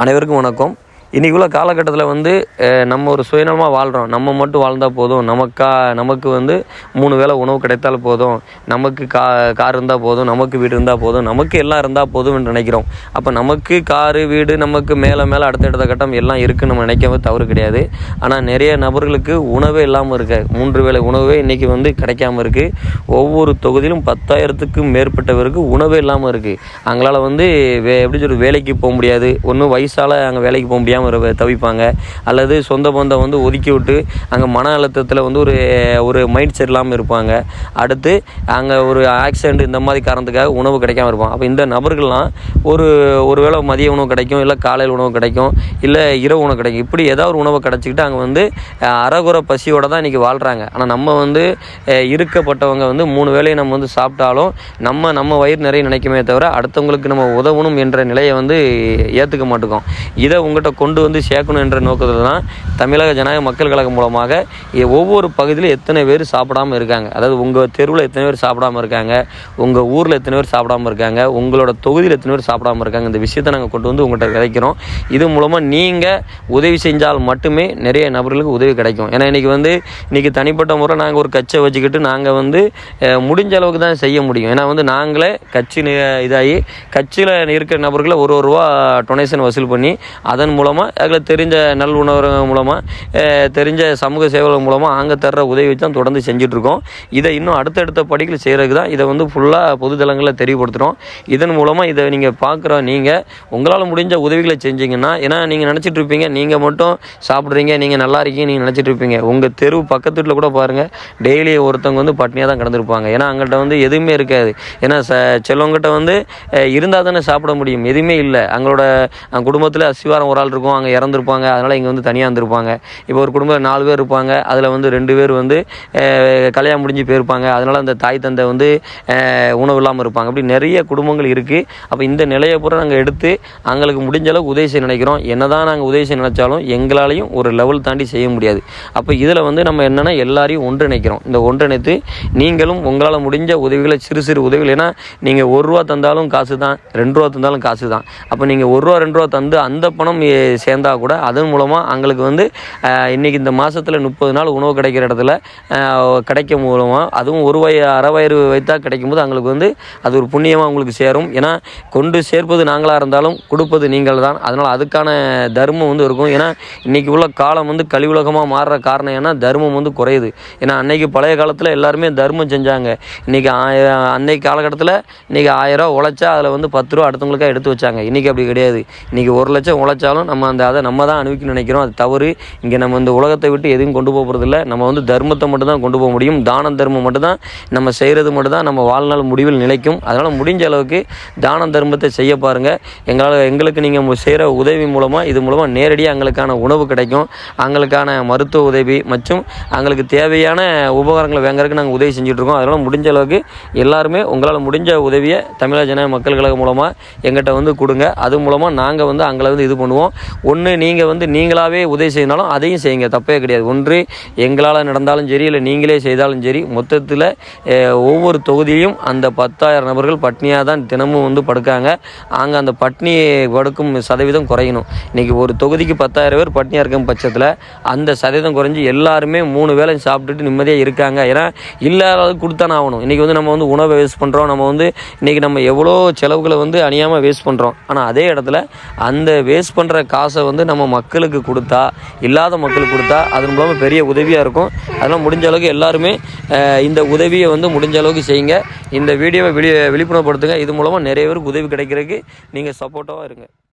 அனைவருக்கும் வணக்கம். இன்றைக்கி உள்ள காலகட்டத்தில் நம்ம ஒரு சுயநலமாக வாழ்கிறோம். நம்ம மட்டும் வாழ்ந்தால் போதும், நமக்கு 3 வேளை உணவு கிடைத்தால் போதும், நமக்கு கார் இருந்தால் போதும், நமக்கு வீடு இருந்தால் போதும், நமக்கு எல்லாம் இருந்தால் போதும் என்று நினைக்கிறோம். அப்போ நமக்கு காரு வீடு, நமக்கு மேலே அடுத்த கட்டம் எல்லாம் இருக்குன்னு நம்ம நினைக்கவும் தவறு கிடையாது. ஆனால் நிறைய நபர்களுக்கு உணவே இல்லாமல் இருக்க 3 வேளை உணவே இன்றைக்கி கிடைக்காம இருக்குது. ஒவ்வொரு தொகுதியிலும் 10,000க்கும் மேற்பட்டவருக்கு உணவே இல்லாமல் இருக்குது. அவங்களால எப்படி சொல்கிறது, வேலைக்கு போக முடியாது. ஒன்றும் வயசால் அங்கே வேலைக்கு போக முடியாமல் தவிப்பாங்க. அல்லது சொந்த பந்தம் ஒதுக்கி விட்டு அங்கே மன அழுத்தத்தில் ஒரு மைண்ட் செட் இல்லாமல் இருப்பாங்க. அடுத்து அங்கே ஒரு ஆக்சிடென்ட் இந்த மாதிரி காரணத்துக்காக உணவு கிடைக்காம இருப்பாங்க. அப்போ இந்த நபர்கள்லாம் ஒரு வேளை மதிய உணவு கிடைக்கும், இல்லை காலையில் உணவு கிடைக்கும், இல்லை இரவு உணவு கிடைக்கும். இப்படி ஏதாவது ஒரு உணவை கிடச்சிக்கிட்டு அங்கே அறகுறை பசியோடு தான் இன்றைக்கி வாழ்கிறாங்க. ஆனால் நம்ம இருக்கப்பட்டவங்க 3 வேளையை நம்ம சாப்பிட்டாலும் நம்ம வயிறு நிறைய நினைக்குமே தவிர அடுத்தவங்களுக்கு நம்ம உதவணும் என்ற நிலையை ஏற்றுக்க மாட்டோம். இதை உங்கள்கிட்ட கொண்டு சேர்க்கணும் என்ற நோக்கத்தில் தான் தமிழக ஜனநாயக மக்கள் கழகம் மூலமாக ஒவ்வொரு பகுதியிலும் எத்தனை பேர் சாப்பிடாமல் இருக்காங்க, அதாவது உங்கள் தெருவில் எத்தனை பேர் சாப்பிடாமல் இருக்காங்க, உங்கள் ஊரில் எத்தனை பேர் சாப்பிடாமல் இருக்காங்க, உங்களோட தொகுதியில் எத்தனை பேர் சாப்பிடாமல் இருக்காங்க, இந்த விஷயத்தை நாங்கள் கொண்டு உங்கள்கிட்ட கிடைக்கிறோம். இது மூலமாக நீங்கள் உதவி செஞ்சால் மட்டுமே நிறைய நபர்களுக்கு உதவி கிடைக்கும். ஏன்னா இன்றைக்கி தனிப்பட்ட முறை நாங்கள் ஒரு கட்சியை வச்சுக்கிட்டு நாங்கள் முடிஞ்ச அளவுக்கு தான் செய்ய முடியும். ஏன்னா நாங்களே கட்சி இதாகி கட்சியில் இருக்கிற நபர்களை ஒரு ரூபா டொனேஷன் வசூல் பண்ணி அதன் மூலமாக அதில் தெரிஞ்ச நல்லுணர்வு மூலமாக தெரிஞ்ச சமூக சேவைகள் மூலமாக அங்கே தர்ற உதவி தான் தொடர்ந்து செஞ்சிட்ருக்கோம். இதை இன்னும் அடுத்தடுத்த படிகள் செய்கிறதுக்கு தான் இதை ஃபுல்லாக பொதுதளங்களில் தெரியப்படுத்துகிறோம். இதன் மூலமாக இதை நீங்கள் நீங்கள் உங்களால் முடிஞ்ச உதவிகளை செஞ்சீங்கன்னா, ஏன்னா நீங்கள் நினச்சிட்டு இருப்பீங்க நீங்கள் மட்டும் சாப்பிட்றீங்க, நீங்கள் நல்லா இருக்கீங்க நீங்கள் நினச்சிட்டு இருப்பீங்க. உங்கள் தெரு பக்கத்து வீட்டில் கூட பாருங்கள், டெய்லி ஒருத்தவங்க பட்னியாக தான் கிடந்திருப்பாங்க. ஏன்னா அங்கள்கிட்ட எதுவுமே இருக்காது. ஏன்னா சிலவங்கிட்ட இருந்தால் தானே சாப்பிட முடியும், எதுவுமே இல்லை. அவங்களோட குடும்பத்தில் அசிவாரம் ஒரு ஆள் இருக்கும், அங்கே இறந்துருப்பாங்க, அதனால் இங்கே தனியாக இருந்திருப்பாங்க. இப்போ ஒரு குடும்பத்தில் 4 பேர் இருப்பாங்க, அதில் 2 பேர் கல்யாணம் முடிஞ்சு போயிருப்பாங்க, அதனால் அந்த தாய் தந்தை உணவு இல்லாமல் இருப்பாங்க. அப்படி நிறைய குடும்பங்கள் இருக்குது. அப்போ இந்த நிலையை பூரா நாங்கள் எடுத்து அவங்களுக்கு முடிஞ்ச அளவுக்கு உதவி செய்ய நினைக்கிறோம். என்ன தான் நாங்கள் உதவி செய்ய நினைச்சாலும் எங்களாலையும் ஒரு லெவல் தாண்டி செய்ய முடியாது. அப்போ இதில் நம்ம என்னென்னா எல்லாரையும் ஒன்றிணைக்கிறோம். இந்த ஒன்றிணைத்து நீங்களும் உங்களால் முடிஞ்ச உதவிகளை சிறு உதவிகள், ஏன்னா நீங்கள் 1 ரூபா தந்தாலும் காசு தான், 2 ரூபா தந்தாலும் காசு தான். அப்போ நீங்கள் 1 ரூபா 2 ரூபா தந்து அந்த பணம் சேர்ந்தால் கூட அதன் மூலமாக அவங்களுக்கு இன்றைக்கி இந்த மாதத்தில் 30 நாள் உணவு கிடைக்கிற இடத்துல கிடைக்கும் மூலமாக, அதுவும் அரை வயிறு வைத்தா கிடைக்கும்போது அவங்களுக்கு அது ஒரு புண்ணியமாக உங்களுக்கு சேரும். ஏன்னா கொண்டு சேர்ப்பது நாங்களாக இருந்தாலும் கொடுப்பது நீங்கள் தான். அதனால் அதுக்கான தர்மம் இருக்கும். ஏன்னா இன்றைக்கி உள்ள காலம் கலியுலகமாக மாறுற காரணம் ஏன்னா தர்மம் குறையுது. ஏன்னா அன்றைக்கி பழைய காலத்தில் எல்லாருமே தர்மம் செஞ்சாங்க. இன்றைக்கி அன்றைக்கி காலகட்டத்தில் இன்றைக்கி 1000 ரூபா உழைச்சா அதில் 10 ரூபா அடுத்தவங்களுக்காக எடுத்து வச்சாங்க. இன்றைக்கி அப்படி கிடையாது. இன்றைக்கி 1 லட்சம் உழைச்சாலும் அதை நம்ம தான் அனுபவிக்கணும்னு நினைக்கிறோம். அது தவறு. இங்கே நம்ம இந்த உலகத்தை விட்டு எதுவும் கொண்டு போகிறதில்ல. நம்ம தர்மத்தை மட்டும்தான் கொண்டு போக முடியும். தானம் தர்மம் மட்டும்தான் நம்ம செய்கிறது மட்டும்தான் நம்ம வாழ்நாள் முடிவில் நிலைக்கும். அதனால் முடிஞ்ச அளவுக்கு தானம் தர்மத்தை செய்ய பாருங்கள். எங்களுக்கு நீங்கள் செய்கிற உதவி மூலமாக இது மூலமாக நேரடியாக எங்களுக்கான உணவு கிடைக்கும், அவங்களுக்கான மருத்துவ உதவி மற்றும் அவங்களுக்கு தேவையான உபகரணங்களை வாங்குறதுக்கு நாங்கள் உதவி செஞ்சுட்ருக்கோம். அதனால் முடிஞ்ச அளவுக்கு எல்லாருமே உங்களால் முடிஞ்ச உதவியை தமிழக ஜனநாயக மக்கள் கழகம் மூலமாக எங்கிட்ட கொடுங்க. அது மூலமாக நாங்கள் அவங்கள இது பண்ணுவோம். ஒன்று நீங்கள் நீங்களாகவே உதவி செய்யணும், அதையும் செய்யுங்க, தப்பே கிடையாது. ஒன்று எங்களால் நடந்தாலும் சரி, இல்லை நீங்களே செய்தாலும் சரி, மொத்தத்தில் ஒவ்வொரு தொகுதியும் அந்த 10,000 நபர்கள் பட்னியாக தான் தினமும் படுக்காங்க. அங்கே அந்த பட்னி படுக்கும் சதவீதம் குறையணும். இன்றைக்கி ஒரு தொகுதிக்கு 10,000 பேர் பட்னியாக இருக்கும் பட்சத்தில் அந்த சதவீதம் குறைஞ்சி எல்லாருமே 3 வேளை சாப்பிட்டுட்டு நிம்மதியாக இருக்காங்க. ஏன்னா இல்லாத கொடுத்தானே ஆகணும். இன்றைக்கி நம்ம உணவை வேஸ்ட் பண்ணுறோம். நம்ம இன்றைக்கி நம்ம எவ்வளோ செலவுகளை அணியாமல் வேஸ்ட் பண்ணுறோம். ஆனால் அதே இடத்துல அந்த வேஸ்ட் பண்ணுற காசை நம்ம மக்களுக்கு கொடுத்தா, இல்லாத மக்களுக்கு கொடுத்தா அதன் மூலமாக பெரிய உதவியாக இருக்கும். அதெல்லாம் முடிஞ்ச அளவுக்கு எல்லாருமே இந்த உதவியை முடிஞ்ச அளவுக்கு செய்யுங்க. இந்த வீடியோவை விழிப்புணர்வுப்படுத்துங்க. இது மூலமாக நிறைய பேருக்கு உதவி கிடைக்கிறதுக்கு நீங்கள் சப்போர்ட்டாக இருங்க.